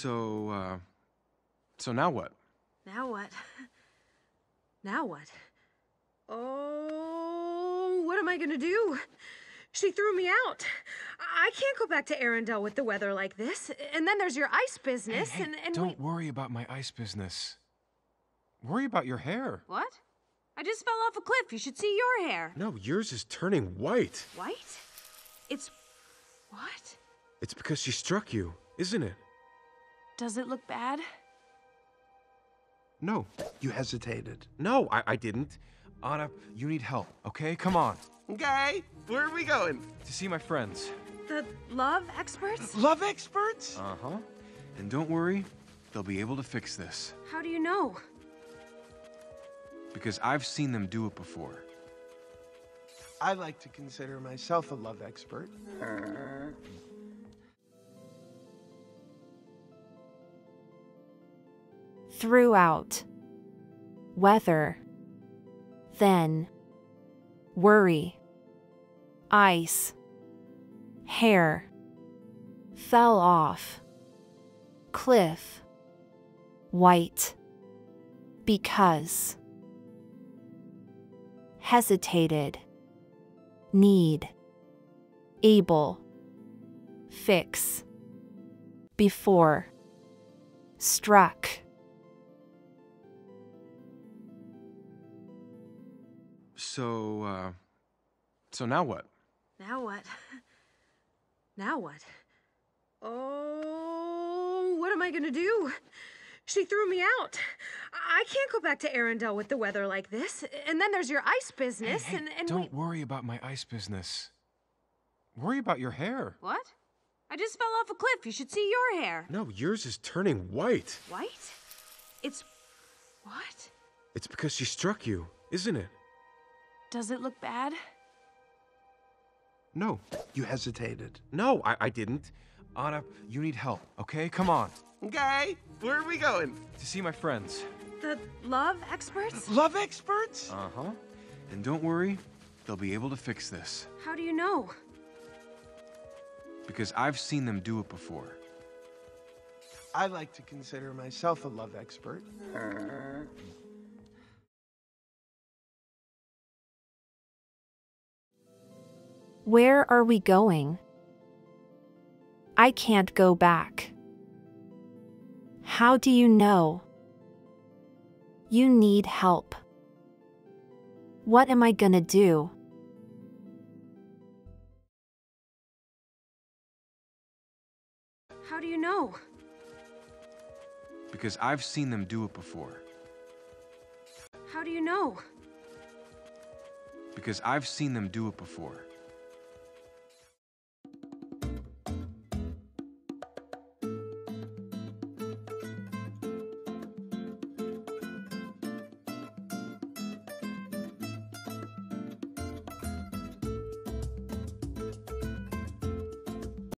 So now what? Now what? Now what? Oh, what am I gonna do? She threw me out. I can't go back to Arendelle with the weather like this. And then there's your ice business. Hey, and don't worry about my ice business. Worry about your hair. What? I just fell off a cliff. You should see your hair. No, yours is turning white. White? It's... what? It's because she struck you, isn't it? Does it look bad? No. You hesitated. No, I didn't. Anna, you need help, okay? Come on. Okay, where are we going? To see my friends. The love experts? Love experts? Uh-huh. And don't worry, they'll be able to fix this. How do you know? Because I've seen them do it before. I like to consider myself a love expert. Throughout, weather, then, worry, ice, hair, fell off, cliff, white, because, hesitated, need, able, fix, before, struck. So now what? Now what? Now what? Oh, what am I gonna do? She threw me out. I can't go back to Arendelle with the weather like this. And then there's your ice business. Hey, and don't worry about my ice business. Worry about your hair. What? I just fell off a cliff. You should see your hair. No, yours is turning white. White? It's... what? It's because she struck you, isn't it? Does it look bad? No. You hesitated. No, I didn't. Anna, you need help, okay? Come on. Okay, where are we going? To see my friends. The love experts? Love experts? Uh-huh. And don't worry, they'll be able to fix this. How do you know? Because I've seen them do it before. I like to consider myself a love expert. Where are we going? I can't go back. How do you know? You need help. What am I gonna do? How do you know? Because I've seen them do it before. How do you know? Because I've seen them do it before.